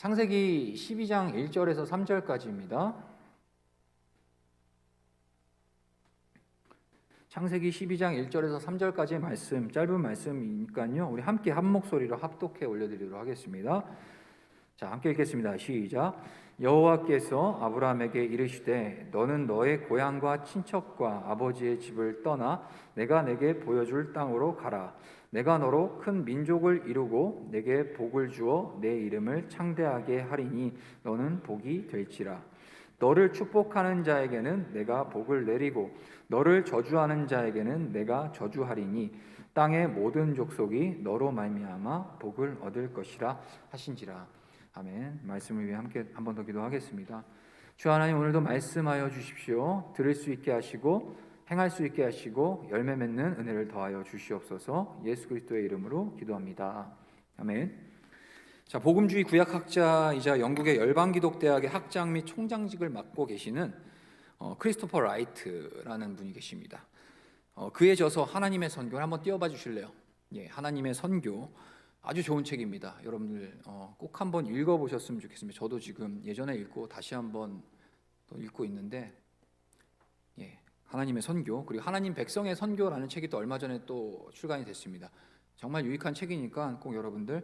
창세기 12장 1절에서 3절까지입니다. 창세기 12장 1절에서 3절까지의 말씀, 짧은 말씀이니까요, 우리 함께 한 목소리로 합독해 올려드리도록 하겠습니다. 자, 함께 읽겠습니다. 시작. 여호와께서 아브라함에게 이르시되 너는 너의 고향과 친척과 아버지의 집을 떠나 내가 내게 보여줄 땅으로 가라. 내가 너로 큰 민족을 이루고 내게 복을 주어 내 이름을 창대하게 하리니 너는 복이 될지라. 너를 축복하는 자에게는 내가 복을 내리고 너를 저주하는 자에게는 내가 저주하리니 땅의 모든 족속이 너로 말미암아 복을 얻을 것이라 하신지라. 아멘. 말씀을 위해 함께 한 번 더 기도하겠습니다. 주 하나님, 오늘도 말씀하여 주십시오. 들을 수 있게 하시고 행할 수 있게 하시고 열매 맺는 은혜를 더하여 주시옵소서. 예수 그리스도의 이름으로 기도합니다. 아멘. 자, 복음주의 구약학자이자 영국의 열방기독대학의 학장 및 총장직을 맡고 계시는 크리스토퍼 라이트라는 분이 계십니다. 그에 져서 하나님의 선교를 한번 띄워봐 주실래요? 예, 하나님의 선교, 아주 좋은 책입니다. 여러분들 꼭 한번 읽어보셨으면 좋겠습니다. 저도 지금 예전에 읽고 다시 한번 또 읽고 있는데, 예, 하나님의 선교, 그리고 하나님 백성의 선교라는 책이 또 얼마 전에 또 출간이 됐습니다. 정말 유익한 책이니까 꼭 여러분들의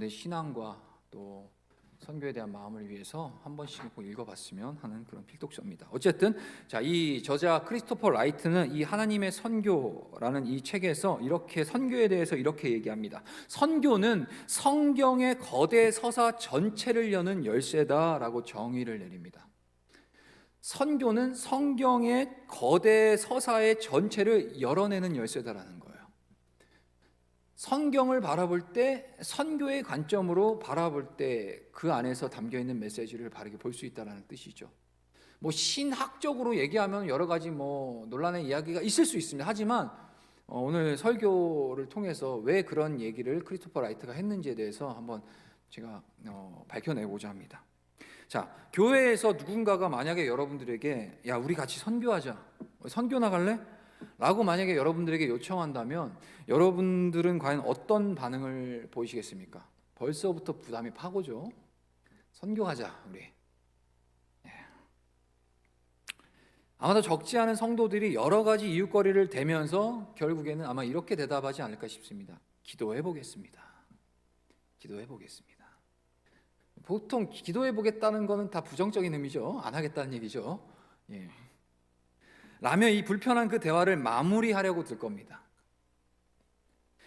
신앙과 또 선교에 대한 마음을 위해서 한 번씩 꼭 읽어봤으면 하는 그런 필독서입니다. 어쨌든 자, 이 저자 크리스토퍼 라이트는 이 하나님의 선교라는 이 책에서 이렇게 선교에 대해서 이렇게 얘기합니다. 선교는 성경의 거대 서사 전체를 여는 열쇠다라고 정의를 내립니다. 선교는 성경의 거대 서사의 전체를 열어내는 열쇠다라는 거예요. 성경을 바라볼 때, 선교의 관점으로 바라볼 때 그 안에서 담겨있는 메시지를 바르게 볼 수 있다는 뜻이죠. 신학적으로 얘기하면 여러 가지 논란의 이야기가 있을 수 있습니다. 하지만 오늘 설교를 통해서 왜 그런 얘기를 크리스토퍼 라이트가 했는지에 대해서 한번 제가 밝혀내고자 합니다. 자, 교회에서 누군가가 만약에 여러분들에게 야, 우리 같이 선교하자, 선교 나갈래? 라고 만약에 여러분들에게 요청한다면 여러분들은 과연 어떤 반응을 보이시겠습니까? 벌써부터 부담이 파고죠. 선교하자, 우리. 아마도 적지 않은 성도들이 여러 가지 이유거리를 대면서 결국에는 아마 이렇게 대답하지 않을까 싶습니다. 기도해 보겠습니다. 기도해 보겠습니다. 보통 기도해 보겠다는 거는 다 부정적인 의미죠. 안 하겠다는 얘기죠. 예. 라며 이 불편한 그 대화를 마무리하려고 들 겁니다.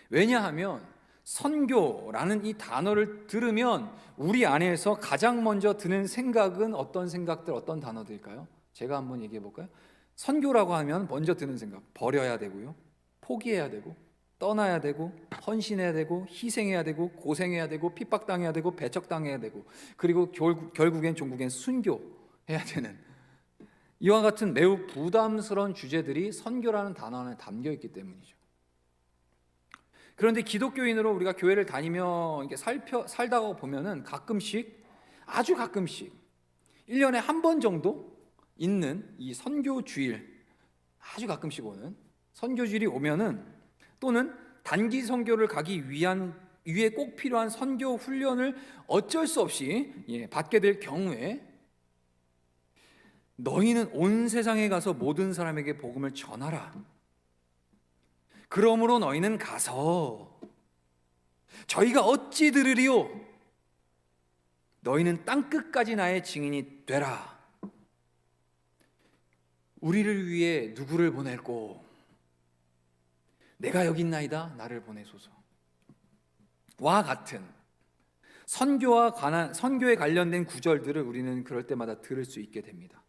왜냐하면 선교라는 이 단어를 들으면 우리 안에서 가장 먼저 드는 생각은 어떤 생각들, 어떤 단어들일까요? 제가 한번 얘기해 볼까요? 선교라고 하면 먼저 드는 생각, 버려야 되고요, 포기해야 되고, 떠나야 되고, 헌신해야 되고, 희생해야 되고, 고생해야 되고, 핍박당해야 되고, 배척당해야 되고, 그리고 결국엔 종국엔 순교해야 되는, 이와 같은 매우 부담스러운 주제들이 선교라는 단어 안에 담겨 있기 때문이죠. 그런데 기독교인으로 우리가 교회를 다니며 이렇게 살다가 보면은 가끔씩, 아주 가끔씩 1년에 한 번 정도 있는 이 선교주일, 아주 가끔씩 오는 선교주일이 오면은, 또는 단기 선교를 가기 위해 꼭 필요한 선교 훈련을 어쩔 수 없이 받게 될 경우에 너희는 온 세상에 가서 모든 사람에게 복음을 전하라. 그러므로 너희는 가서 저희가 어찌 들으리요? 너희는 땅끝까지 나의 증인이 되라. 우리를 위해 누구를 보낼꼬? 내가 여기 있나이다. 나를 보내소서. 와 같은 선교에 관련된 구절들을 우리는 그럴 때마다 들을 수 있게 됩니다.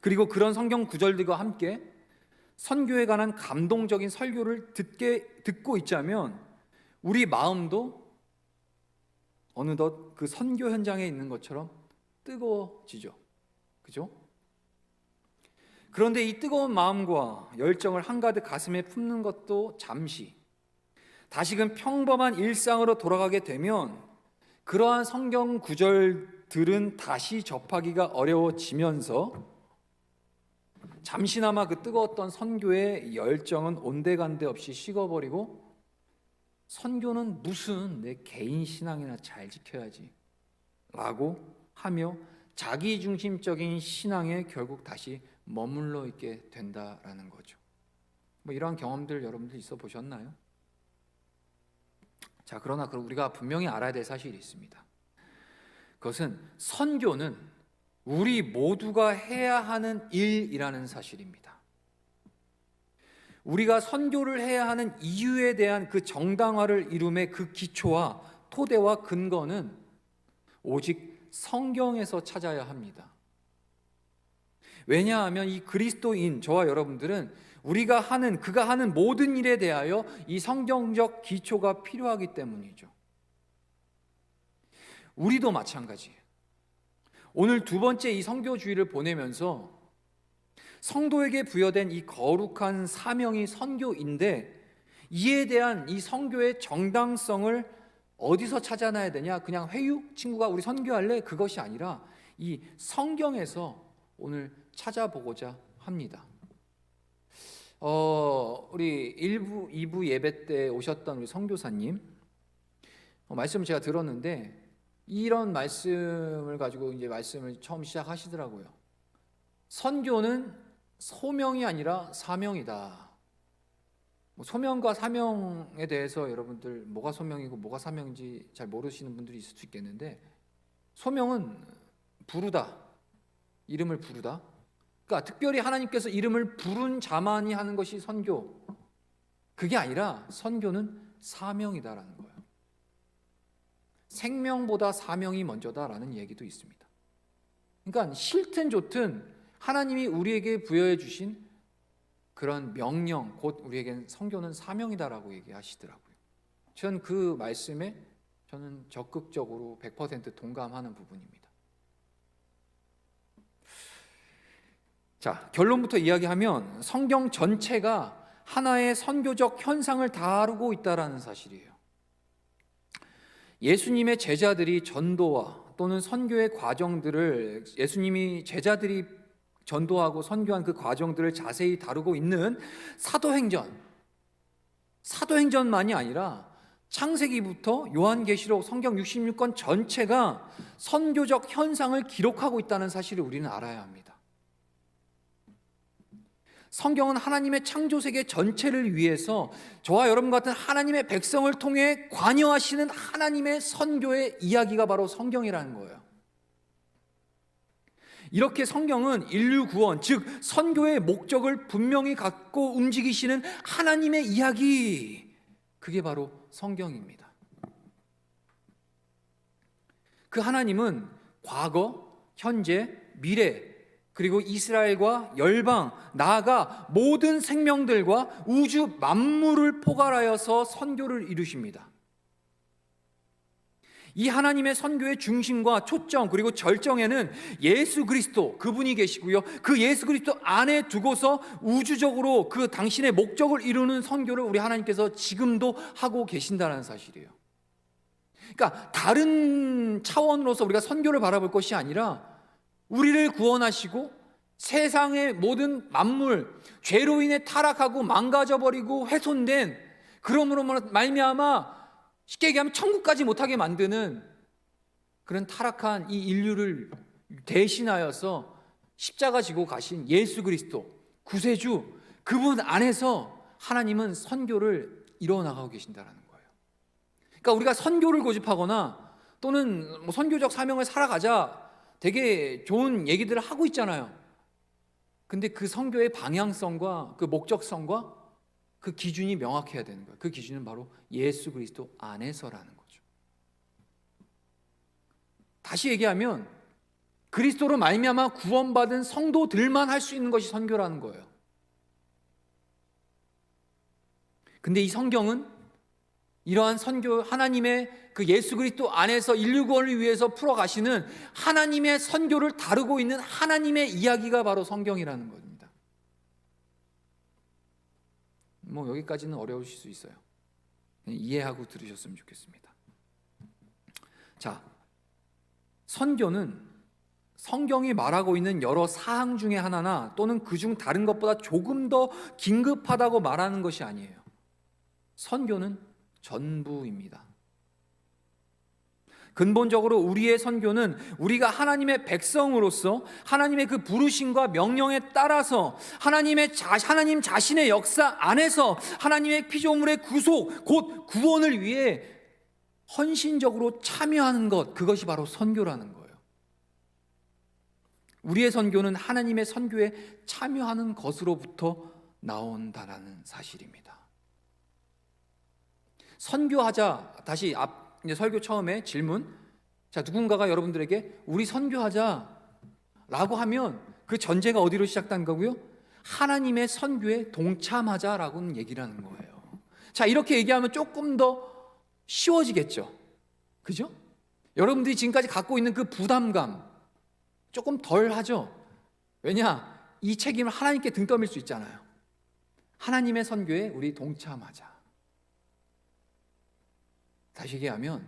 그리고 그런 성경 구절들과 함께 선교에 관한 감동적인 설교를 듣고 있자면 우리 마음도 어느덧 그 선교 현장에 있는 것처럼 뜨거워지죠. 그죠? 그런데 이 뜨거운 마음과 열정을 한가득 가슴에 품는 것도 잠시, 다시금 평범한 일상으로 돌아가게 되면 그러한 성경 구절들은 다시 접하기가 어려워지면서 잠시나마 그 뜨거웠던 선교의 열정은 온데간데 없이 식어버리고 선교는 무슨 내 개인 신앙이나 잘 지켜야지 라고 하며 자기중심적인 신앙에 결국 다시 머물러 있게 된다라는 거죠. 뭐 이러한 경험들 여러분들 있어 보셨나요? 자, 그러나 우리가 분명히 알아야 될 사실이 있습니다. 그것은 선교는 우리 모두가 해야 하는 일이라는 사실입니다. 우리가 선교를 해야 하는 이유에 대한 그 정당화를 이룸의 그 기초와 토대와 근거는 오직 성경에서 찾아야 합니다. 왜냐하면 이 그리스도인 저와 여러분들은 그가 하는 모든 일에 대하여 이 성경적 기초가 필요하기 때문이죠. 우리도 마찬가지예요. 오늘 두 번째 이 선교주의를 보내면서 성도에게 부여된 이 거룩한 사명이 선교인데, 이에 대한 이 선교의 정당성을 어디서 찾아놔야 되냐? 그냥 회유? 친구가 우리 선교할래? 그것이 아니라 이 성경에서 오늘 찾아보고자 합니다. 우리 1부, 2부 예배 때 오셨던 우리 선교사님 말씀을 제가 들었는데, 이런 말씀을 가지고 이제 말씀을 처음 시작하시더라고요. 선교는 소명이 아니라 사명이다. 소명과 사명에 대해서 여러분들 뭐가 소명이고 뭐가 사명인지 잘 모르시는 분들이 있을 수 있겠는데, 소명은 부르다, 이름을 부르다. 그러니까 특별히 하나님께서 이름을 부른 자만이 하는 것이 선교. 그게 아니라 선교는 사명이다라는 거예요. 생명보다 사명이 먼저다라는 얘기도 있습니다. 그러니까 싫든 좋든 하나님이 우리에게 부여해 주신 그런 명령, 곧 우리에게는 선교는 사명이다라고 얘기하시더라고요. 전 그 말씀에 적극적으로 100% 동감하는 부분입니다. 자, 결론부터 이야기하면 성경 전체가 하나의 선교적 현상을 다루고 있다는 사실이에요. 예수님의 제자들이 전도와 또는 선교의 과정들을, 예수님이 제자들이 전도하고 선교한 그 과정들을 자세히 다루고 있는 사도행전만이 아니라 창세기부터 요한계시록, 성경 66권 전체가 선교적 현상을 기록하고 있다는 사실을 우리는 알아야 합니다. 성경은 하나님의 창조세계 전체를 위해서 저와 여러분 같은 하나님의 백성을 통해 관여하시는 하나님의 선교의 이야기가 바로 성경이라는 거예요. 이렇게 성경은 인류 구원, 즉 선교의 목적을 분명히 갖고 움직이시는 하나님의 이야기, 그게 바로 성경입니다. 그 하나님은 과거, 현재, 미래, 그리고 이스라엘과 열방, 나아가 모든 생명들과 우주 만물을 포괄하여서 선교를 이루십니다. 이 하나님의 선교의 중심과 초점, 그리고 절정에는 예수 그리스도, 그분이 계시고요, 그 예수 그리스도 안에 두고서 우주적으로 그 당신의 목적을 이루는 선교를 우리 하나님께서 지금도 하고 계신다는 사실이에요. 그러니까 다른 차원으로서 우리가 선교를 바라볼 것이 아니라 우리를 구원하시고 세상의 모든 만물, 죄로 인해 타락하고 망가져버리고 훼손된, 그러므로 말미암아 쉽게 얘기하면 천국까지 못하게 만드는 그런 타락한 이 인류를 대신하여서 십자가 지고 가신 예수 그리스도, 구세주, 그분 안에서 하나님은 선교를 이뤄나가고 계신다는 거예요. 그러니까 우리가 선교를 고집하거나 또는 선교적 사명을 살아가자 되게 좋은 얘기들을 하고 있잖아요. 근데 그 선교의 방향성과 그 목적성과 그 기준이 명확해야 되는 거예요. 그 기준은 바로 예수 그리스도 안에서라는 거죠. 다시 얘기하면 그리스도로 말미암아 구원받은 성도들만 할 수 있는 것이 선교라는 거예요. 근데 이 성경은 이러한 선교, 하나님의 그 예수 그리스도 안에서 인류 구원을 위해서 풀어가시는 하나님의 선교를 다루고 있는 하나님의 이야기가 바로 성경이라는 겁니다. 여기까지는 어려우실 수 있어요. 이해하고 들으셨으면 좋겠습니다. 자, 선교는 성경이 말하고 있는 여러 사항 중에 하나나 또는 그중 다른 것보다 조금 더 긴급하다고 말하는 것이 아니에요. 선교는 전부입니다. 근본적으로 우리의 선교는 우리가 하나님의 백성으로서 하나님의 그 부르심과 명령에 따라서 하나님 자신의 역사 안에서 하나님의 피조물의 구속, 곧 구원을 위해 헌신적으로 참여하는 것, 그것이 바로 선교라는 거예요. 우리의 선교는 하나님의 선교에 참여하는 것으로부터 나온다라는 사실입니다. 선교하자, 다시 이제 설교 처음에 질문. 자, 누군가가 여러분들에게 우리 선교하자라고 하면 그 전제가 어디로 시작된 거고요? 하나님의 선교에 동참하자라고는 얘기를 하는 거예요. 자, 이렇게 얘기하면 조금 더 쉬워지겠죠. 그죠? 여러분들이 지금까지 갖고 있는 그 부담감 조금 덜 하죠. 왜냐? 이 책임을 하나님께 등 떠밀 수 있잖아요. 하나님의 선교에 우리 동참하자. 다시 얘기하면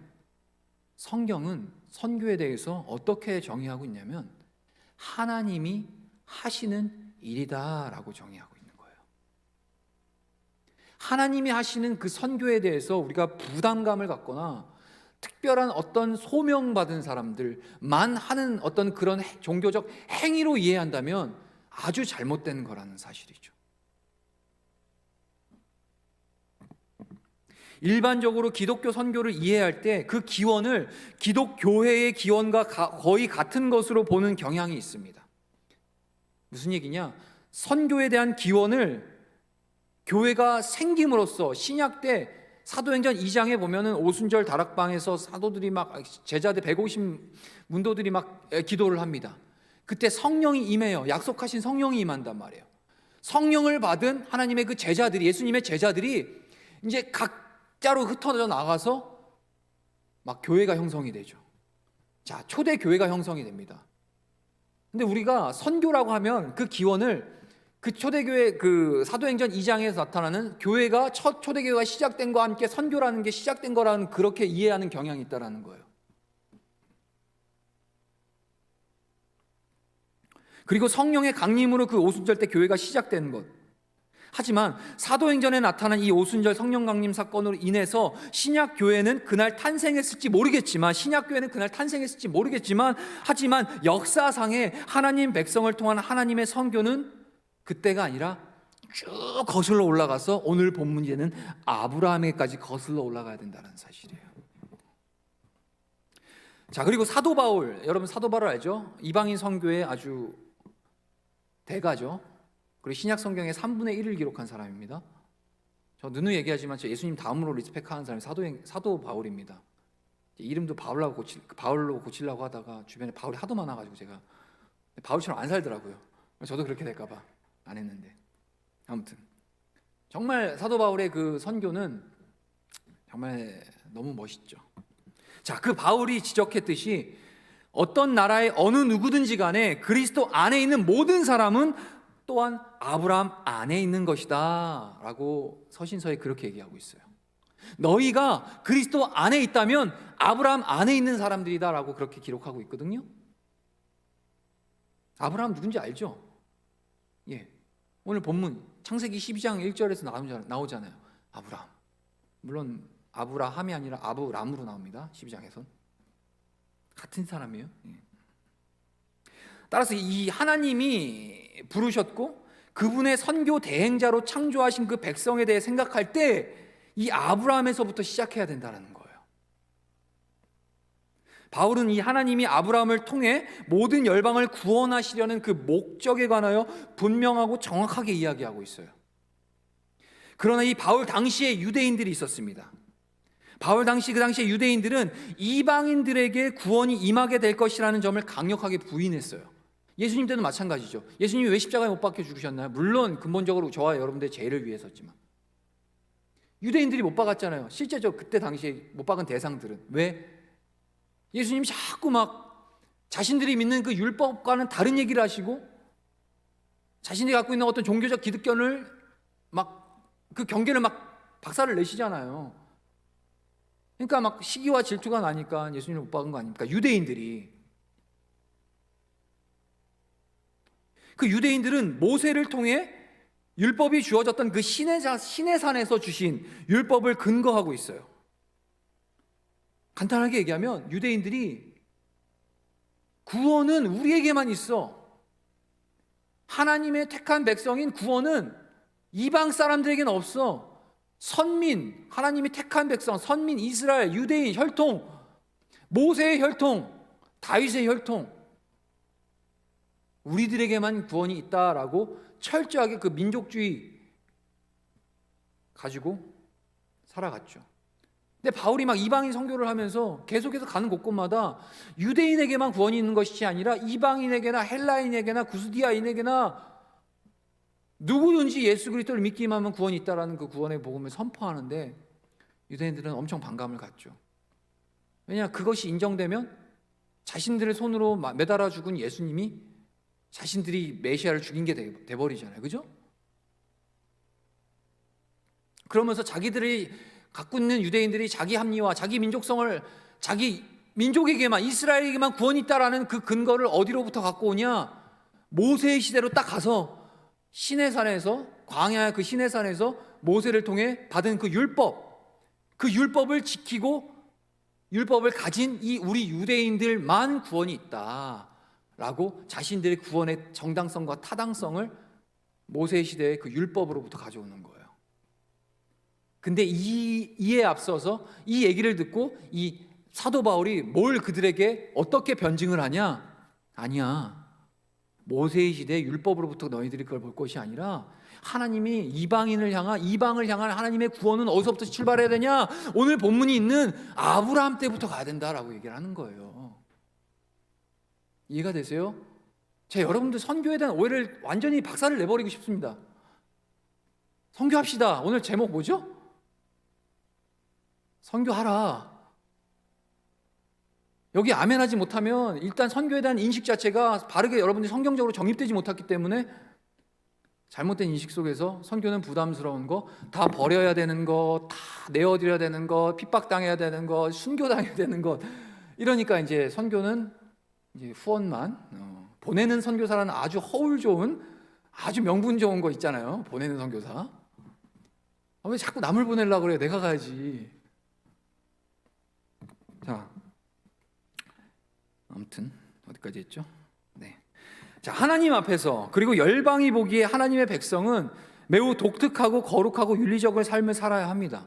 성경은 선교에 대해서 어떻게 정의하고 있냐면 하나님이 하시는 일이다라고 정의하고 있는 거예요. 하나님이 하시는 그 선교에 대해서 우리가 부담감을 갖거나 특별한 어떤 소명받은 사람들만 하는 어떤 그런 종교적 행위로 이해한다면 아주 잘못된 거라는 사실이죠. 일반적으로 기독교 선교를 이해할 때 그 기원을 기독교회의 기원과 거의 같은 것으로 보는 경향이 있습니다. 무슨 얘기냐? 선교에 대한 기원을 교회가 생김으로써 신약 때 사도행전 2장에 보면은 오순절 다락방에서 사도들이 막 제자들 150 문도들이 막 기도를 합니다. 그때 성령이 임해요. 약속하신 성령이 임한단 말이에요. 성령을 받은 하나님의 그 제자들이, 예수님의 제자들이 이제 각자로 흩어져 나가서 막 교회가 형성이 되죠. 자, 초대 교회가 형성이 됩니다. 근데 우리가 선교라고 하면 그 기원을 그 초대교회 그 사도행전 2장에서 나타나는 교회가 첫 초대교회가 시작된 것과 함께 선교라는 게 시작된 거라는 그렇게 이해하는 경향이 있다라는 거예요. 그리고 성령의 강림으로 그 오순절 때 교회가 시작되는 것. 하지만 사도행전에 나타난 이 오순절 성령 강림 사건으로 인해서 신약 교회는 그날 탄생했을지 모르겠지만 하지만 역사상에 하나님 백성을 통한 하나님의 선교는 그때가 아니라 쭉 거슬러 올라가서 오늘 본문에는 아브라함에까지 거슬러 올라가야 된다는 사실이에요. 자, 그리고 사도 바울, 여러분 사도 바울 알죠? 이방인 선교의 아주 대가죠. 그리고 신약 성경의 3분의 1을 기록한 사람입니다. 저 누누이 얘기하지만 저 예수님 다음으로 리스펙하는 사람이 사도 바울입니다. 이름도 바울로 고치려고 하다가 주변에 바울이 하도 많아가지고 제가 바울처럼 안 살더라고요. 저도 그렇게 될까봐 안 했는데, 아무튼 정말 사도 바울의 그 선교는 정말 너무 멋있죠. 자, 그 바울이 지적했듯이 어떤 나라의 어느 누구든지 간에 그리스도 안에 있는 모든 사람은 또한 아브라함 안에 있는 것이다 라고 서신서에 그렇게 얘기하고 있어요. 너희가 그리스도 안에 있다면 아브라함 안에 있는 사람들이다 라고 그렇게 기록하고 있거든요. 아브라함 누군지 알죠? 예. 오늘 본문 창세기 12장 1절에서 나오잖아요. 아브라함. 물론 아브라함이 아니라 아브람으로 나옵니다. 12장에선. 같은 사람이에요. 예. 따라서 이 하나님이 부르셨고 그분의 선교 대행자로 창조하신 그 백성에 대해 생각할 때 이 아브라함에서부터 시작해야 된다는 거예요. 바울은 이 하나님이 아브라함을 통해 모든 열방을 구원하시려는 그 목적에 관하여 분명하고 정확하게 이야기하고 있어요. 그러나 이 바울 당시에 유대인들이 있었습니다. 그 당시에 유대인들은 이방인들에게 구원이 임하게 될 것이라는 점을 강력하게 부인했어요. 예수님 때도 마찬가지죠. 예수님이 왜 십자가에 못 박혀 죽으셨나요? 물론 근본적으로 저와 여러분들의 죄를 위해서지만 유대인들이 못 박았잖아요. 실제로 그때 당시에 못 박은 대상들은 왜? 예수님이 자꾸 막 자신들이 믿는 그 율법과는 다른 얘기를 하시고 자신들이 갖고 있는 어떤 종교적 기득권을 막 그 경계를 막 박살을 내시잖아요. 그러니까 막 시기와 질투가 나니까 예수님을 못 박은 거 아닙니까? 유대인들이. 그 유대인들은 모세를 통해 율법이 주어졌던 그 신의 산에서 주신 율법을 근거하고 있어요. 간단하게 얘기하면 유대인들이 구원은 우리에게만 있어. 하나님의 택한 백성인 구원은 이방 사람들에게는 없어. 선민, 하나님이 택한 백성, 선민, 이스라엘, 유대인, 혈통, 모세의 혈통, 다윗의 혈통, 우리들에게만 구원이 있다라고 철저하게 그 민족주의 가지고 살아갔죠. 근데 바울이 막 이방인 선교를 하면서 계속해서 가는 곳곳마다 유대인에게만 구원이 있는 것이 아니라 이방인에게나 헬라인에게나 구스디아인에게나 누구든지 예수 그리스도를 믿기만 하면 구원이 있다라는 그 구원의 복음을 선포하는데 유대인들은 엄청 반감을 갖죠. 왜냐, 그것이 인정되면 자신들의 손으로 매달아 죽은 예수님이 자신들이 메시아를 죽인 게 돼버리잖아요. 그죠? 그러면서 자기들이 갖고 있는 유대인들이 자기 합리화, 자기 민족성을 자기 민족에게만, 이스라엘에게만 구원이 있다라는 그 근거를 어디로부터 갖고 오냐? 모세의 시대로 딱 가서 시내산에서, 광야의 그 시내산에서 모세를 통해 받은 그 율법을 지키고 율법을 가진 이 우리 유대인들만 구원이 있다라고 자신들의 구원의 정당성과 타당성을 모세의 시대의 그 율법으로부터 가져오는 거예요. 근데 이에 앞서서 이 얘기를 듣고 이 사도 바울이 뭘 그들에게 어떻게 변증을 하냐? 아니야. 모세의 시대의 율법으로부터 너희들이 그걸 볼 것이 아니라 하나님이 이방을 향한 하나님의 구원은 어디서부터 출발해야 되냐? 오늘 본문이 있는 아브라함 때부터 가야 된다라고 얘기를 하는 거예요. 이해가 되세요? 제가 여러분들 선교에 대한 오해를 완전히 박살을 내버리고 싶습니다. 선교합시다. 오늘 제목 뭐죠? 선교하라. 여기 아멘하지 못하면 일단 선교에 대한 인식 자체가 바르게 여러분들이 성경적으로 정립되지 못했기 때문에 잘못된 인식 속에서 선교는 부담스러운 거, 다 버려야 되는 거, 다 내어드려야 되는 거, 핍박당해야 되는 거, 순교당해야 되는 것, 이러니까 이제 선교는 이제 후원만 보내는 선교사라는 아주 허울 좋은, 아주 명분 좋은 거 있잖아요. 보내는 선교사. 왜 자꾸 남을 보내려고 그래? 내가 가야지. 자, 아무튼 어디까지 했죠? 네. 자, 하나님 앞에서 그리고 열방이 보기에 하나님의 백성은 매우 독특하고 거룩하고 윤리적인 삶을 살아야 합니다.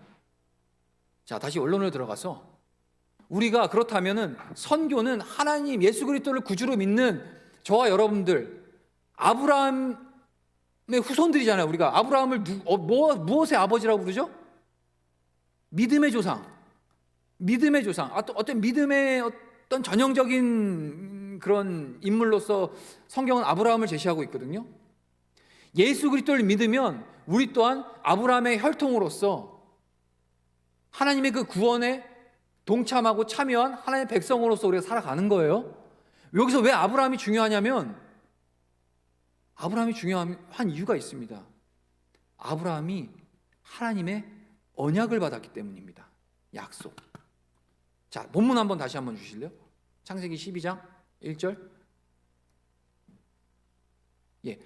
자, 다시 원론으로 들어가서 우리가 그렇다면은 선교는 하나님 예수 그리스도를 구주로 믿는 저와 여러분들 아브라함의 후손들이잖아요. 우리가 아브라함을 무엇의 아버지라고 부르죠? 믿음의 조상. 믿음의 조상. 어떤 믿음의 어떤 전형적인 그런 인물로서 성경은 아브라함을 제시하고 있거든요. 예수 그리스도를 믿으면 우리 또한 아브라함의 혈통으로서 하나님의 그 구원에 동참하고 참여한 하나님의 백성으로서 우리가 살아가는 거예요. 여기서 왜 아브라함이 중요하냐면 아브라함이 중요한 이유가 있습니다. 아브라함이 하나님의 언약을 받았기 때문입니다. 약속. 자, 본문 다시 한번 주실래요? 창세기 12장 1절. 예,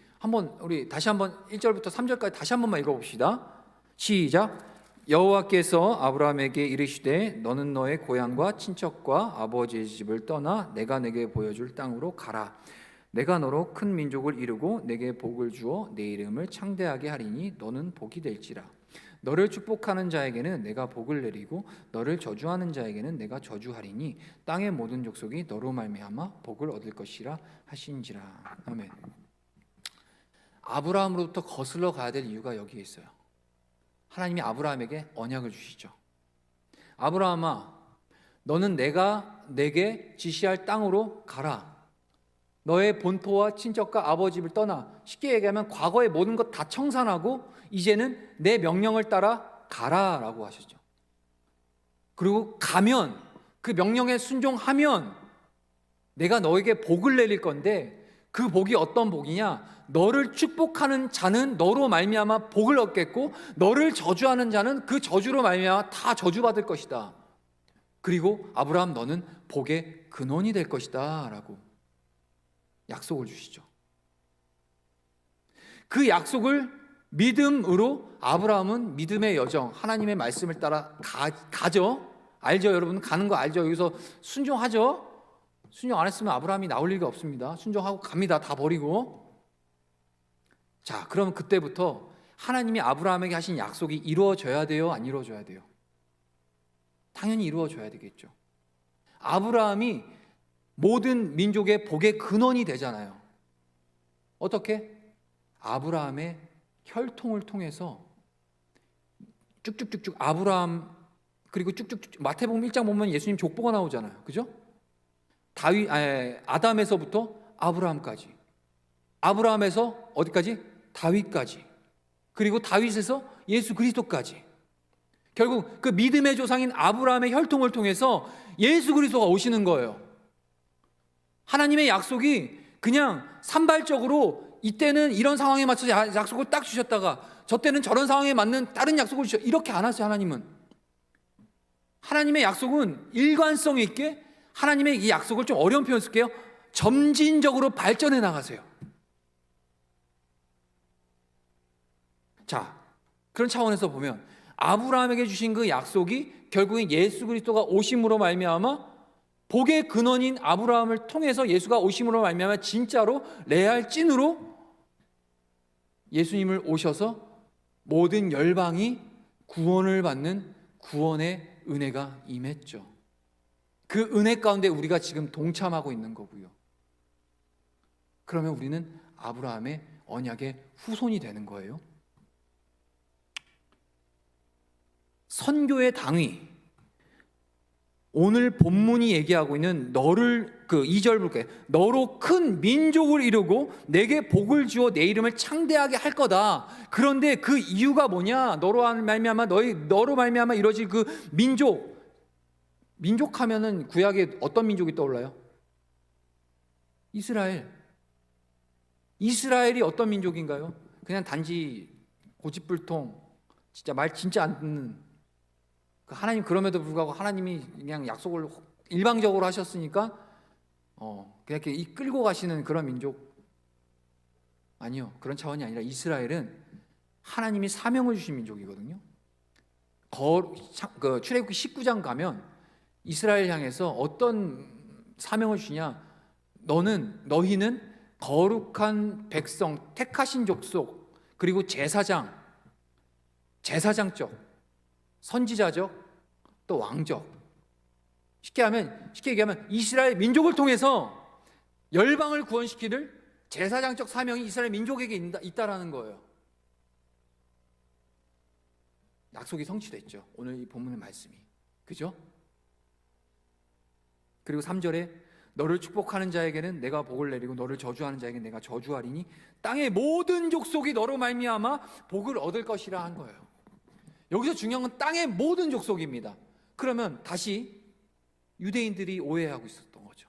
우리 다시 한번 1절부터 3절까지 다시 한 번만 읽어봅시다. 시작. 여호와께서 아브라함에게 이르시되 너는 너의 고향과 친척과 아버지의 집을 떠나 내가 내게 보여줄 땅으로 가라. 내가 너로 큰 민족을 이루고 내게 복을 주어 내 이름을 창대하게 하리니 너는 복이 될지라. 너를 축복하는 자에게는 내가 복을 내리고 너를 저주하는 자에게는 내가 저주하리니 땅의 모든 족속이 너로 말미암아 복을 얻을 것이라 하신지라. 아멘. 아브라함으로부터 거슬러 가야 될 이유가 여기에 있어요. 하나님이 아브라함에게 언약을 주시죠. 아브라함아, 너는 내가 내게 지시할 땅으로 가라. 너의 본토와 친척과 아버지 집을 떠나. 쉽게 얘기하면 과거의 모든 것 다 청산하고 이제는 내 명령을 따라 가라라고 하셨죠. 그리고 가면, 그 명령에 순종하면 내가 너에게 복을 내릴 건데 그 복이 어떤 복이냐? 너를 축복하는 자는 너로 말미암아 복을 얻겠고 너를 저주하는 자는 그 저주로 말미암아 다 저주받을 것이다. 그리고 아브라함 너는 복의 근원이 될 것이다 라고 약속을 주시죠. 그 약속을 믿음으로 아브라함은 믿음의 여정, 하나님의 말씀을 따라 가죠. 알죠, 여러분? 가는 거 알죠? 여기서 순종하죠? 순종 안 했으면 아브라함이 나올 리가 없습니다. 순종하고 갑니다. 다 버리고. 자, 그럼 그때부터 하나님이 아브라함에게 하신 약속이 이루어져야 돼요? 안 이루어져야 돼요? 당연히 이루어져야 되겠죠. 아브라함이 모든 민족의 복의 근원이 되잖아요. 어떻게? 아브라함의 혈통을 통해서 쭉쭉쭉쭉 아브라함, 그리고 쭉쭉쭉 마태복음 1장 보면 예수님 족보가 나오잖아요. 그죠? 아담에서부터 아브라함까지, 아브라함에서 어디까지? 다윗까지, 그리고 다윗에서 예수 그리스도까지. 결국 그 믿음의 조상인 아브라함의 혈통을 통해서 예수 그리스도가 오시는 거예요. 하나님의 약속이 그냥 산발적으로 이때는 이런 상황에 맞춰서 약속을 딱 주셨다가 저 때는 저런 상황에 맞는 다른 약속을 주셨, 이렇게 안 하세요. 하나님의 약속은 일관성 있게, 하나님의 이 약속을 좀 어려운 표현 쓸게요. 점진적으로 발전해 나가세요. 자, 그런 차원에서 보면 아브라함에게 주신 그 약속이 결국엔 예수 그리스도가 오심으로 말미암아, 복의 근원인 아브라함을 통해서 예수가 오심으로 말미암아 진짜로 레알 찐으로 예수님을 오셔서 모든 열방이 구원을 받는 구원의 은혜가 임했죠. 그 은혜 가운데 우리가 지금 동참하고 있는 거고요. 그러면 우리는 아브라함의 언약의 후손이 되는 거예요. 선교의 당위, 오늘 본문이 얘기하고 있는 너를, 그 2절 볼게요. 너로 큰 민족을 이루고 내게 복을 주어 내 이름을 창대하게 할 거다. 그런데 그 이유가 뭐냐? 너로 말미암아 이루어질 그 민족 하면은 구약에 어떤 민족이 떠올라요? 이스라엘이 어떤 민족인가요? 그냥 단지 고집불통, 진짜 말 진짜 안 듣는, 하나님, 그럼에도 불구하고 하나님이 그냥 약속을 일방적으로 하셨으니까 그냥 이렇게 끌고 가시는 그런 민족? 아니요, 그런 차원이 아니라 이스라엘은 하나님이 사명을 주신 민족이거든요. 출애굽기 19장 가면 이스라엘 향해서 어떤 사명을 주냐? 너희는 거룩한 백성, 택하신 족속, 그리고 제사장적, 선지자적, 또 왕적. 쉽게 얘기하면 이스라엘 민족을 통해서 열방을 구원시키는 제사장적 사명이 이스라엘 민족에게 있다라는 거예요. 약속이 성취됐죠. 오늘 이 본문의 말씀이. 그죠? 그리고 3절에 너를 축복하는 자에게는 내가 복을 내리고 너를 저주하는 자에게는 내가 저주하리니 땅의 모든 족속이 너로 말미암아 복을 얻을 것이라 한 거예요. 여기서 중요한 건 땅의 모든 족속입니다. 그러면 다시 유대인들이 오해하고 있었던 거죠.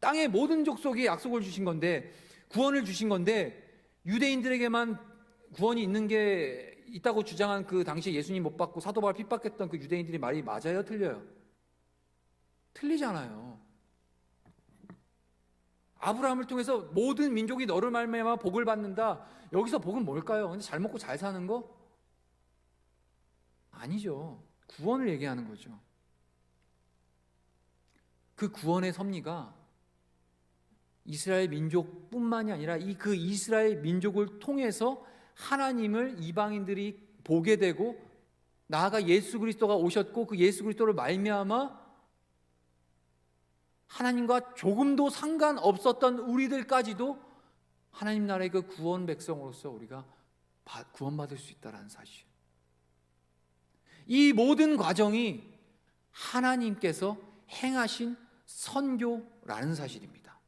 땅의 모든 족속이 약속을 주신 건데, 구원을 주신 건데, 유대인들에게만 구원이 있다고 주장한 그 당시에 예수님 못 받고 사도 바울 핍박했던 그 유대인들이 말이 맞아요? 틀려요? 틀리잖아요. 아브라함을 통해서 모든 민족이 너를 말미암아 복을 받는다. 여기서 복은 뭘까요? 근데 잘 먹고 잘 사는 거? 아니죠. 구원을 얘기하는 거죠. 그 구원의 섭리가 이스라엘 민족뿐만이 아니라 그 이스라엘 민족을 통해서 하나님을 이방인들이 보게 되고, 나아가 예수 그리스도가 오셨고 그 예수 그리스도를 말미암아 하나님과 조금도 상관없었던 우리들까지도 하나님 나라의 그 구원 백성으로서 우리가 구원받을 수 있다는 사실. 이 모든 과정이 하나님께서 행하신 선교라는 사실입니다.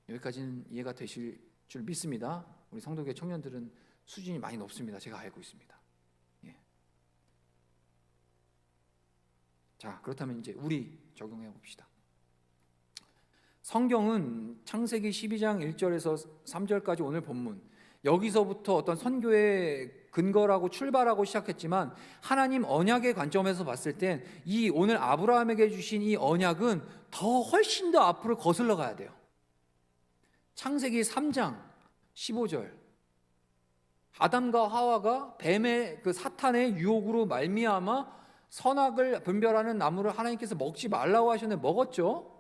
여기까지는 이해가 되실 줄 믿습니다. 우리 성도교회 청년들은 수준이 많이 높습니다. 제가 알고 있습니다. 예. 자, 그렇다면 이제 우리 적용해 봅시다. 성경은 창세기 12장 1절에서 3절까지 오늘 본문, 여기서부터 어떤 선교의 근거라고 출발하고 시작했지만 하나님 언약의 관점에서 봤을 땐 이 오늘 아브라함에게 주신 이 언약은 훨씬 더 앞으로 거슬러 가야 돼요. 창세기 3장 15절. 아담과 하와가 뱀의 그 사탄의 유혹으로 말미암아 선악을 분별하는 나무를 하나님께서 먹지 말라고 하셨는데 먹었죠.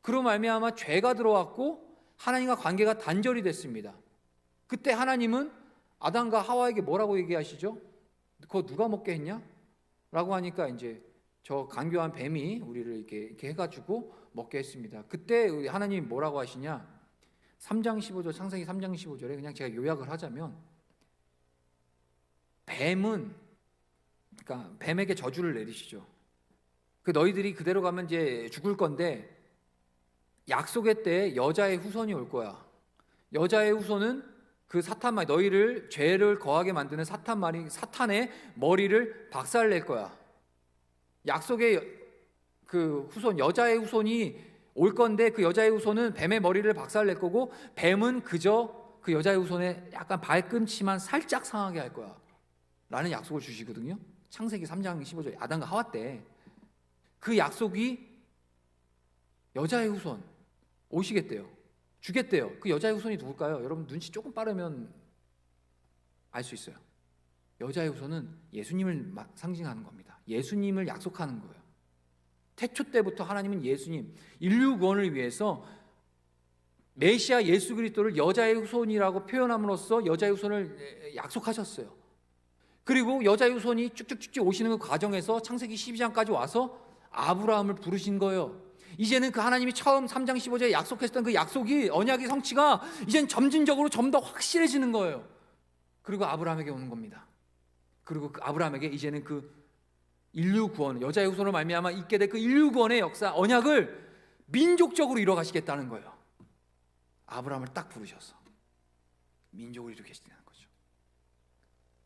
그로 말미암아 죄가 들어왔고 하나님과 관계가 단절이 됐습니다. 그때 하나님은 아담과 하와에게 뭐라고 얘기하시죠? 그거 누가 먹게 했냐? 라고 하니까 이제 저 간교한 뱀이 우리를 이렇게 해가지고 먹게 했습니다. 그때 하나님이 뭐라고 하시냐? 3장 15절, 창세기 3장 15절에 그냥 제가 요약을 하자면, 뱀은, 그러니까 뱀에게 저주를 내리시죠. 그 너희들이 그대로 가면 이제 죽을 건데 약속의 때에 여자의 후손이 올 거야. 여자의 후손은 그 사탄 너희를 죄를 거하게 만드는 사탄의 머리를 박살낼 거야. 약속의 그 후손, 여자의 후손이 올 건데 그 여자의 후손은 뱀의 머리를 박살낼 거고 뱀은 그저 그 여자의 후손의 약간 발꿈치만 살짝 상하게 할 거야 라는 약속을 주시거든요. 창세기 3장 15절 아담과 하와 때 그 약속이 여자의 후손 오시겠대요. 주겠대요. 그 여자의 후손이 누굴까요? 여러분 눈치 조금 빠르면 알 수 있어요. 여자의 후손은 예수님을 상징하는 겁니다. 예수님을 약속하는 거예요. 태초 때부터 하나님은 예수님, 인류 구원을 위해서 메시아 예수 그리스도를 여자의 후손이라고 표현함으로써 여자의 후손을 약속하셨어요. 그리고 여자의 후손이 쭉쭉쭉 오시는 그 과정에서 창세기 12장까지 와서 아브라함을 부르신 거예요. 이제는 그 하나님이 처음 3장 15절에 약속했던 그 약속이, 언약의 성취가 이젠 점진적으로 좀 더 확실해지는 거예요. 그리고 아브라함에게 오는 겁니다. 그리고 그 아브라함에게 이제는 그 인류 구원, 여자의 후손으로 말미암아 있게 될 그 인류 구원의 역사, 언약을 민족적으로 이뤄 가시겠다는 거예요. 아브라함을 딱 부르셔서 민족을 이루겠다는 거죠.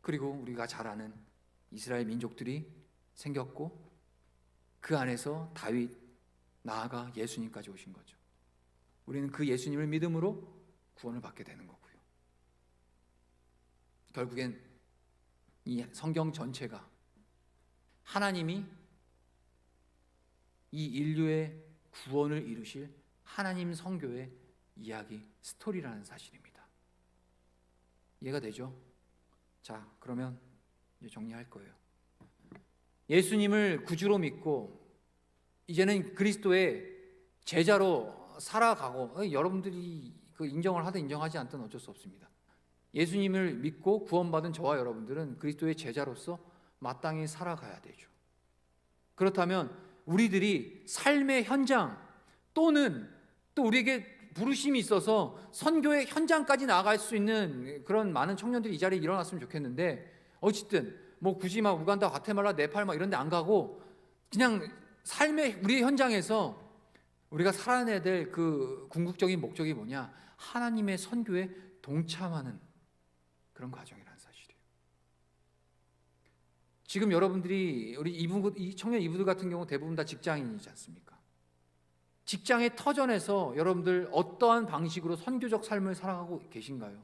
그리고 우리가 잘 아는 이스라엘 민족들이 생겼고 그 안에서 다윗, 나아가 예수님까지 오신 거죠. 우리는 그 예수님을 믿음으로 구원을 받게 되는 거고요. 결국엔 이 성경 전체가 하나님이 이 인류의 구원을 이루실 하나님 성교의 이야기, 스토리라는 사실입니다. 이해가 되죠? 자, 그러면 이제 정리할 거예요. 예수님을 구주로 믿고 이제는 그리스도의 제자로 살아가고, 여러분들이 그 인정을 하든 인정하지 않든 어쩔 수 없습니다. 예수님을 믿고 구원받은 저와 여러분들은 그리스도의 제자로서 마땅히 살아가야 되죠. 그렇다면 우리들이 삶의 현장 또는 또 우리에게 부르심이 있어서 선교의 현장까지 나아갈 수 있는 그런 많은 청년들이 이 자리에 일어났으면 좋겠는데, 어쨌든 뭐 굳이 막 우간다, 과테말라, 네팔 막 이런 데 안 가고 그냥 삶의 우리의 현장에서 우리가 살아내야 될 그 궁극적인 목적이 뭐냐? 하나님의 선교에 동참하는 그런 과정이라는 사실이에요. 지금 여러분들이 우리 이 청년 이브들 같은 경우 대부분 다 직장인이지 않습니까? 직장의 터전에서 여러분들 어떠한 방식으로 선교적 삶을 살아가고 계신가요?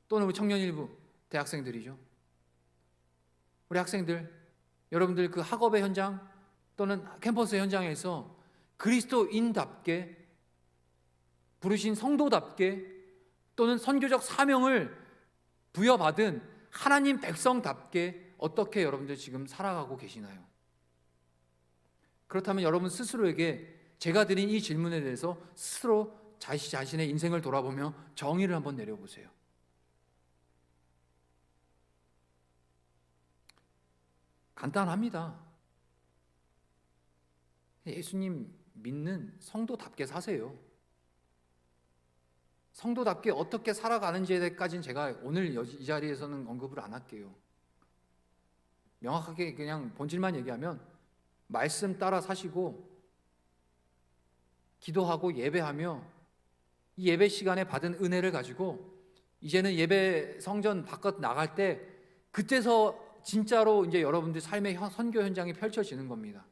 또는 우리 청년 일부 대학생들이죠. 우리 학생들, 여러분들 그 학업의 현장 또는 캠퍼스 현장에서 그리스도인답게, 부르신 성도답게 또는 선교적 사명을 부여받은 하나님 백성답게 어떻게 여러분들 지금 살아가고 계시나요? 그렇다면 여러분 스스로에게 제가 드린 이 질문에 대해서 스스로 자신의 인생을 돌아보며 정의를 한번 내려보세요. 간단합니다. 예수님 믿는 성도답게 사세요. 성도답게 어떻게 살아가는지에 대해서까지는 제가 오늘 이 자리에서는 언급을 안 할게요. 명확하게 그냥 본질만 얘기하면 말씀 따라 사시고 기도하고 예배하며 이 예배 시간에 받은 은혜를 가지고 이제는 예배 성전 바깥 나갈 때 그때서 진짜로 이제 여러분들 삶의 선교 현장이 펼쳐지는 겁니다.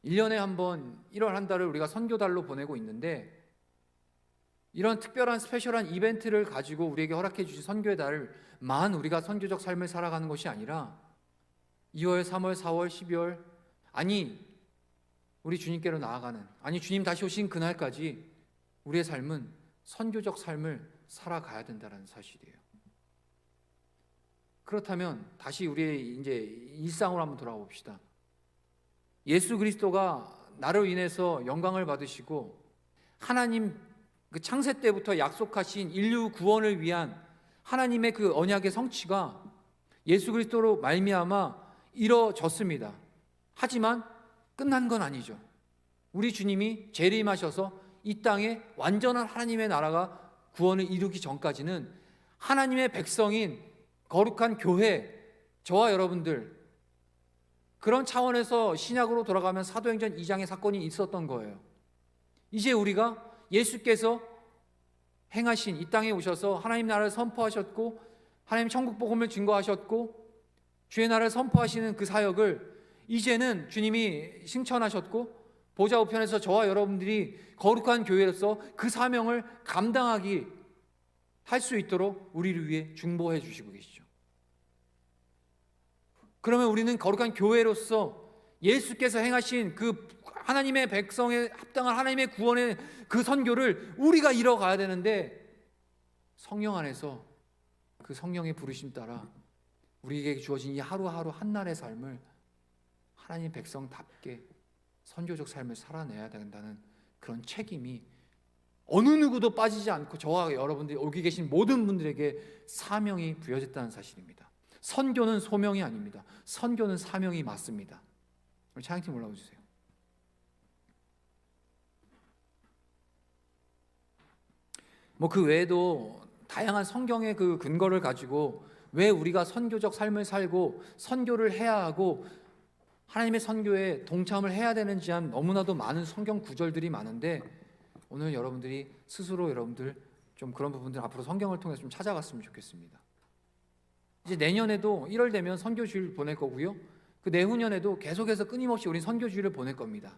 1년에 한 번 1월 한 달을 우리가 선교달로 보내고 있는데, 이런 특별한 스페셜한 이벤트를 가지고 우리에게 허락해 주신 선교의 달만 우리가 선교적 삶을 살아가는 것이 아니라 2월, 3월, 4월, 12월, 아니 우리 주님께로 나아가는, 아니 주님 다시 오신 그날까지 우리의 삶은 선교적 삶을 살아가야 된다는 사실이에요. 그렇다면 다시 우리의 이제 일상으로 한번 돌아가 봅시다. 예수 그리스도가 나로 인해서 영광을 받으시고 하나님 그 창세 때부터 약속하신 인류 구원을 위한 하나님의 그 언약의 성취가 예수 그리스도로 말미암아 이루어졌습니다. 하지만 끝난 건 아니죠. 우리 주님이 재림하셔서 이 땅에 완전한 하나님의 나라가 구원을 이루기 전까지는 하나님의 백성인 거룩한 교회, 저와 여러분들, 그런 차원에서 신약으로 돌아가면 사도행전 2장의 사건이 있었던 거예요. 이제 우리가 예수께서 행하신 이 땅에 오셔서 하나님 나라를 선포하셨고 하나님 천국 복음을 증거하셨고 주의 나라를 선포하시는 그 사역을 이제는 주님이 승천하셨고 보좌 우편에서 저와 여러분들이 거룩한 교회로서 그 사명을 감당하기 할 수 있도록 우리를 위해 중보해 주시고 계시죠. 그러면 우리는 거룩한 교회로서 예수께서 행하신 그 하나님의 백성에 합당한 하나님의 구원의 그 선교를 우리가 이뤄가야 되는데, 성령 안에서 그 성령의 부르심 따라 우리에게 주어진 이 하루하루 한날의 삶을 하나님 백성답게 선교적 삶을 살아내야 된다는 그런 책임이 어느 누구도 빠지지 않고 저와 여러분들이 여기 계신 모든 분들에게 사명이 부여졌다는 사실입니다. 선교는 소명이 아닙니다. 선교는 사명이 맞습니다. 우리 찬양팀 올라와 주세요. 그 외에도 다양한 성경의 그 근거를 가지고 왜 우리가 선교적 삶을 살고 선교를 해야 하고 하나님의 선교에 동참을 해야 되는지 한 너무나도 많은 성경 구절들이 많은데, 오늘 여러분들이 스스로 여러분들 좀 그런 부분들 앞으로 성경을 통해서 좀 찾아갔으면 좋겠습니다. 이제 내년에도 1월 되면 선교주일 보낼 거고요. 그 내후년에도 계속해서 끊임없이 우리 선교주일을 보낼 겁니다.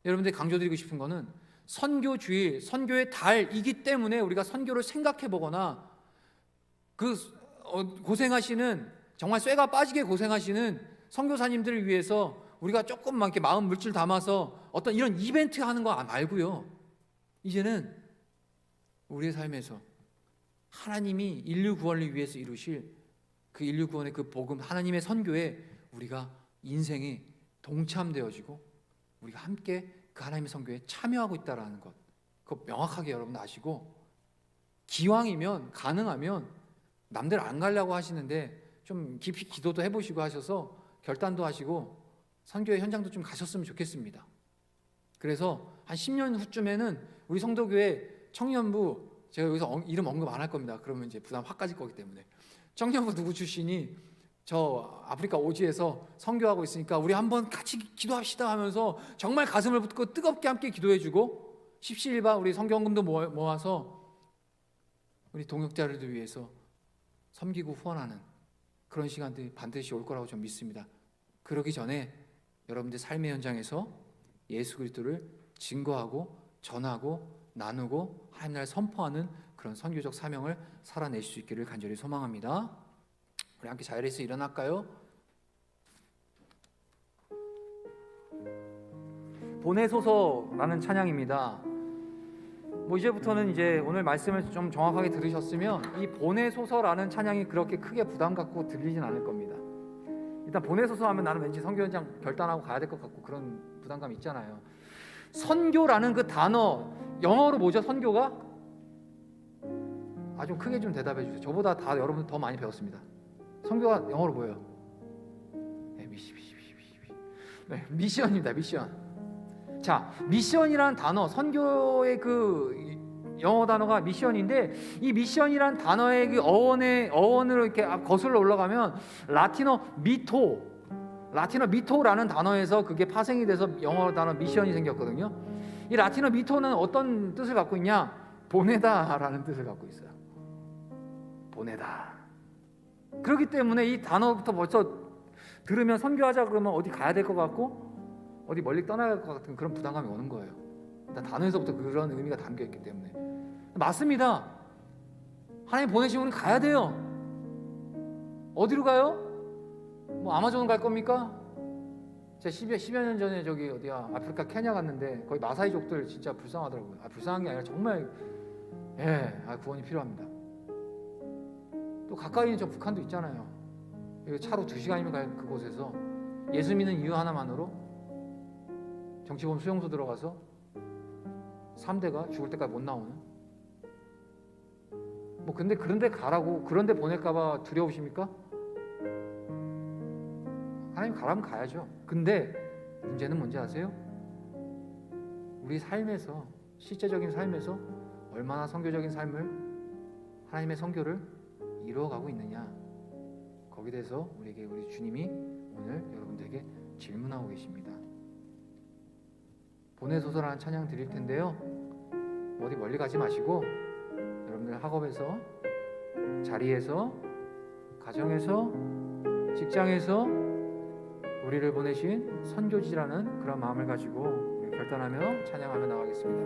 여러분들 강조드리고 싶은 거는 선교주일, 선교의 달이기 때문에 우리가 선교를 생각해 보거나 고생하시는, 정말 쇠가 빠지게 고생하시는 선교사님들을 위해서 우리가 조금만 이렇게 마음 물줄 담아서 어떤 이런 이벤트 하는 거 말고요. 이제는 우리의 삶에서 하나님이 인류 구원을 위해서 이루실 그 인류 구원의 그 복음, 하나님의 선교에 우리가 인생에 동참되어지고 우리가 함께 그 하나님의 선교에 참여하고 있다는 것, 그거 명확하게 여러분 아시고, 기왕이면 가능하면 남들 안 가려고 하시는데 좀 깊이 기도도 해보시고 하셔서 결단도 하시고 선교의 현장도 좀 가셨으면 좋겠습니다. 그래서 한 10년 후쯤에는 우리 성도교회 청년부, 제가 여기서 이름 언급 안 할 겁니다. 그러면 이제 부담 확 가질 거기 때문에, 청년부 누구 출신이 저 아프리카 오지에서 선교하고 있으니까 우리 한번 같이 기도합시다 하면서 정말 가슴을 붓고 뜨겁게 함께 기도해주고 십시일반 우리 성경금도 모아서 우리 동역자들을 위해서 섬기고 후원하는 그런 시간들이 반드시 올 거라고 좀 믿습니다. 그러기 전에 여러분들 삶의 현장에서 예수 그리스도를 증거하고 전하고 나누고 하나님 나라를 선포하는 그런 선교적 사명을 살아낼 수 있기를 간절히 소망합니다. 우리 함께 자리에서 일어날까요? 보내소서라는 찬양입니다. 이제부터는 이제 오늘 말씀을 좀 정확하게 들으셨으면 이 보내소서라는 찬양이 그렇게 크게 부담 갖고 들리진 않을 겁니다. 일단 보내소서 하면 나는 왠지 선교 현장 결단하고 가야 될 것 같고 그런 부담감 있잖아요. 선교라는 그 단어, 영어로 뭐죠? 선교가? 좀 크게 좀 대답해 주세요. 저보다 다 여러분 더 많이 배웠습니다. 선교가 영어로 뭐예요? 미션입니다. 미션. 자, 미션이라는 단어, 선교의 그 영어 단어가 미션인데, 이 미션이라는 단어의 그 어원으로 이렇게 거슬러 올라가면 라틴어 미토라는 단어에서 그게 파생이 돼서 영어 단어 미션이 생겼거든요. 이 라틴어 미토는 어떤 뜻을 갖고 있냐? 보내다라는 뜻을 갖고 있어요. 보내다. 그렇기 때문에 이 단어부터 벌써 들으면 선교하자 그러면 어디 가야 될 것 같고 어디 멀리 떠나야 할 것 같은 그런 부담감이 오는 거예요. 일단 단어에서부터 그런 의미가 담겨있기 때문에. 맞습니다. 하나님 보내시면 우리 가야 돼요. 어디로 가요? 아마존 갈 겁니까? 제가 10여 년 전에 저기 어디야 아프리카 케냐 갔는데 거기 마사이족들 진짜 불쌍하더라고요. 불쌍한 게 아니라 정말 구원이 필요합니다. 또 가까이 있는 저 북한도 있잖아요. 차로 2시간이면 갈 그곳에서 예수 믿는 이유 하나만으로 정치범 수용소 들어가서 3대가 죽을 때까지 못 나오는. 뭐 근데 그런데 가라고, 그런데 보낼까봐 두려우십니까? 하나님 가라면 가야죠. 근데 문제는 뭔지 아세요? 우리 삶에서, 실제적인 삶에서 얼마나 선교적인 삶을, 하나님의 선교를 이루어가고 있느냐, 거기에 대해서 우리 주님이 오늘 여러분들에게 질문하고 계십니다. 보내소서라는 찬양 드릴 텐데요, 어디 멀리 가지 마시고 여러분들 학업에서, 자리에서, 가정에서, 직장에서 우리를 보내신 선교지라는 그런 마음을 가지고 우리 결단하며 찬양하며 나가겠습니다.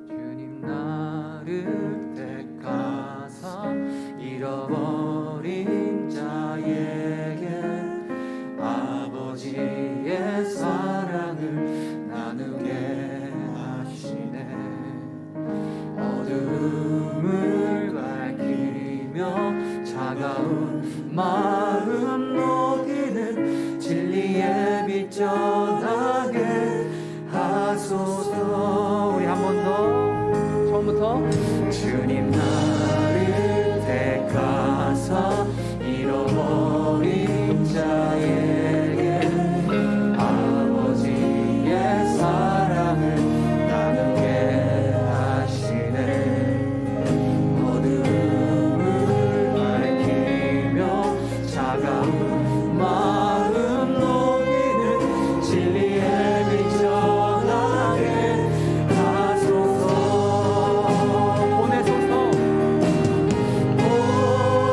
주님 나를 택하사 잃어버린 자에게 아버지의 사랑을 나누게 하시네. 어둠을 밝히며 차가운 마음 녹이는 진리의 빛 전하게 하소서. 우리 한 번 더 처음부터. 주님 나를 택하사 잃어버린 자에게 아버지의 사랑을 나누게 하시네. 어둠을 밝히며 차가운 마음 녹이는 진리의 빛 전하게 하소서.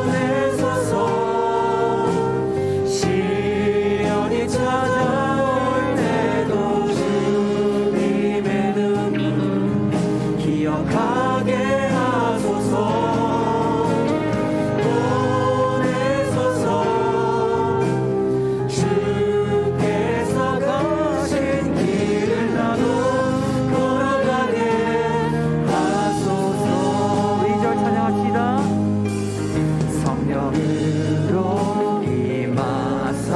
보내소서. 시련이 찾아올 때도 주님의 눈물 기억하게 하소서. 보내소서. 주께서 가신 길을 나도 걸어가게 하소서. 2절 찬양합시다. 성령으로 임하사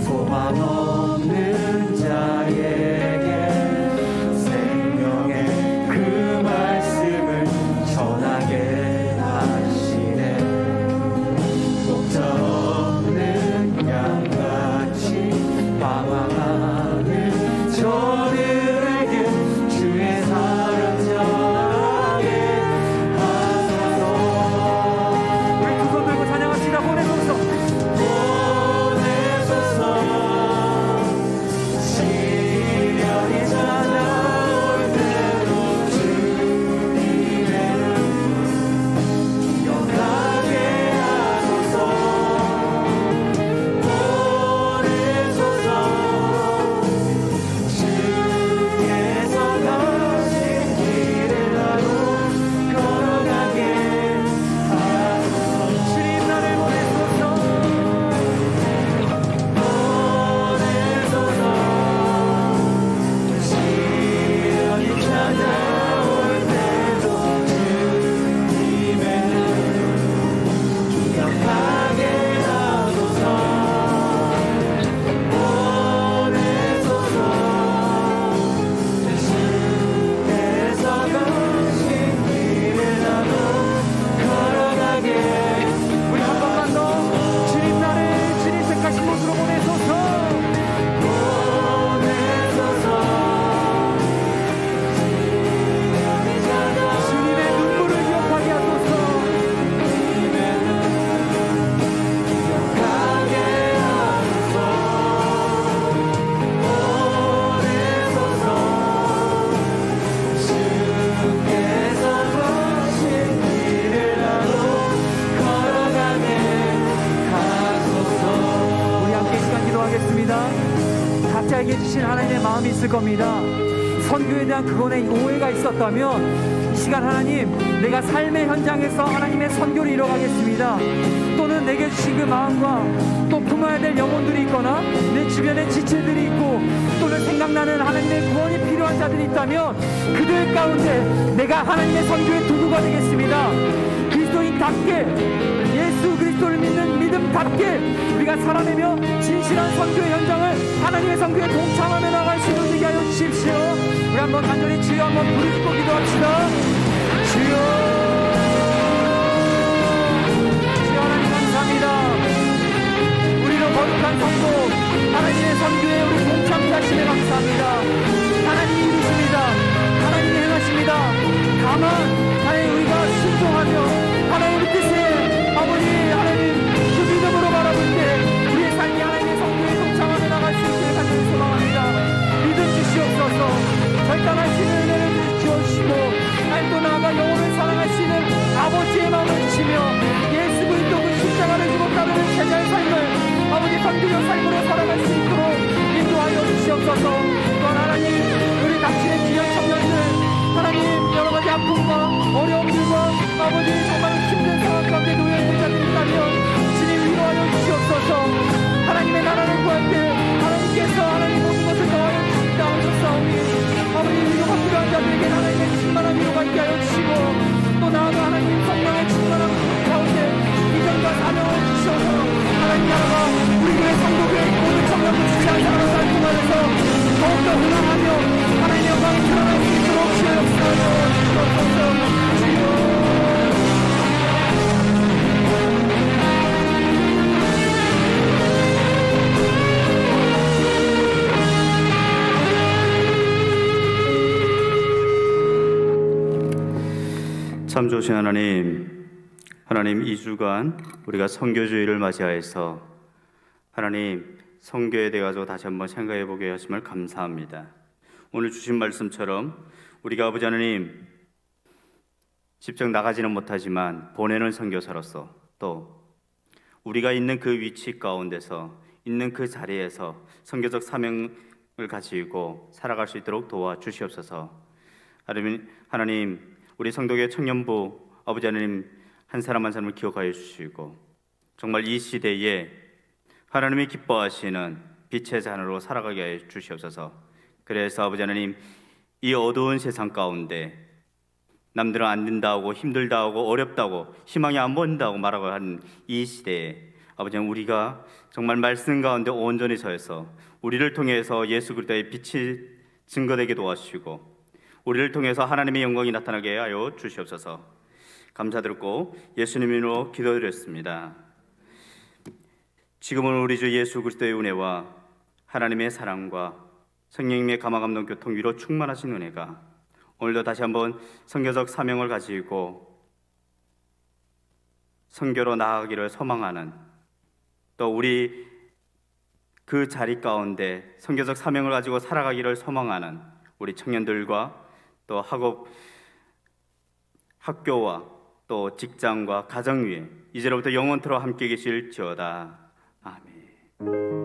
소망 없는 자에게 생명의 그 말씀을 전하게 하시네. 목자 없는 양같이 방황하는 저들에게 주의 사랑 전하게 하소서. 우리 두 손 들고 찬양합시다. 보내소서. 보내소서. 시련이 찾아올 때도 주님의 눈물 기억하게 하소서. 보내소서. 주께서 가신 길을 나도 걸어가게 하소서. 주님 나를 보내소서. 보내소서. 시련이 찾아올 때도 주님의 눈물 기억하게 하소서. 보내소서. 주께서 가신 길을 나도 걸어가게. 우리 한 번만 더. 주님 나를 주님 택하신 곳으로 보내소서. 보내소서. 주님의 눈물을 기억하게 하소서. 주님의 눈물 기억하게 하소서. 보내소서. 주께서 가신 길을 나도 걸어가게 하소서. 우리 함께 이 시간 기도하겠습니다. 각자에게 주신 하나님의 마음이 있을 겁니다. 선교에 대한 그분의 오해가 있었다면 이 시간 하나님, 내가 삶의 현장에서 하나님의 선교를 이뤄가겠습니다. 또는 내게 주신 그 마음과 또 품어야 될 영혼들이 있거나 내 주변에 지체들이 있고 또는 생각나는 하나님의 구원이 필요한 자들이 있다면 그들 가운데 내가 하나님의 선교의 도구가 되겠습니다. 그리스도인답게, 예수 그리스도를 믿는 믿음답게 우리가 살아내며 진실한 선교의 현장을 하나님의 선교에 동참하며 나갈 수 있는 되게 하여 주십시오. 우리 한번 간절히 주여 한번 부르짖고 기도합시다. 주여, 주여 하나님 감사합니다. 우리로 거룩한 성도 하나님의 선교에 우리 동참자심에 감사합니다. 하나님이 이루십니다. 하나님이 행하십니다. 다만 하나님 우리가 순종하며 하나님의 뜻에 아버지 하나님 그 믿음으로 바라볼 때 우리의 삶이 하나님의 성교에 동참하며 나갈 수 있기를 간절히 소망합니다. 믿음 주시옵소서. 결단할 수 있는 은혜를 주시고 하나님 또 나아가 영혼을 사랑할 수 있는 아버지의 마음을 주시며 예수 그리스도 그 십자가를 지고 따르는 제자의 삶을 아버지 선교의 삶으로 살아갈 수 있도록 인도하여 주시옵소서. 또한 하나님 우리 당신의 귀한 청년들 하나님 여러가지 아픔과 어려움들과 아버지 정말 힘든 상황 가운데 놓여있는 자들이 있다면 주님 위로하여 주시옵소서. 하나님의 나라를 구할 때 하나님께서 하나님 모든 것을 더하여 주신다 하셨사오니 아버지 위로가 필요한 자들에게 하나님의 충만한 위로가 있게 하여 주시고 또 나아가 하나님 성령의 충만한 가운데 이전과 사명을 주셔서 하나님 나라가 우리 교회 성도교회 모든 청년들 주시한 사랑을 살펴가면서 더욱더 흥황하며 하나님의 영광이 드러날 수 있도록 주여 역사하여 주시옵소서. 참 좋으신 하나님, 하나님 2주간 우리가 선교주의를 맞이하여서 하나님 선교에 대해서 다시 한번 생각해 보게 하심을 감사합니다. 오늘 주신 말씀처럼 우리가 아버지 하나님 직접 나가지는 못하지만 보내는 선교사로서 또 우리가 있는 그 위치 가운데서 있는 그 자리에서 선교적 사명을 가지고 살아갈 수 있도록 도와주시옵소서. 하나님 우리 성도교회 청년부 아버지 하나님 한 사람 한 사람을 기억하여 주시고 정말 이 시대에 하나님이 기뻐하시는 빛의 잔으로 살아가게 하여 주시옵소서. 그래서 아버지 하나님 이 어두운 세상 가운데 남들은 안 된다고 힘들다고 어렵다고 희망이 안 보인다고 말하고 하는 이 시대에 아버지 하나님 우리가 정말 말씀 가운데 온전히 서서 우리를 통해서 예수 그리스도의 빛이 증거되게 도와주시고 우리를 통해서 하나님의 영광이 나타나게 하여 주시옵소서. 감사드리고 예수님으로 기도드렸습니다. 지금은 우리 주 예수 그리스도의 은혜와 하나님의 사랑과 성령님의 감화감동 교통 위로 충만하신 은혜가 오늘도 다시 한번 선교적 사명을 가지고 선교로 나아가기를 소망하는 또 우리 그 자리 가운데 선교적 사명을 가지고 살아가기를 소망하는 우리 청년들과 또 학교와 또 직장과 가정 위에 이제로부터 영원토록 함께 계실지어다. 아멘.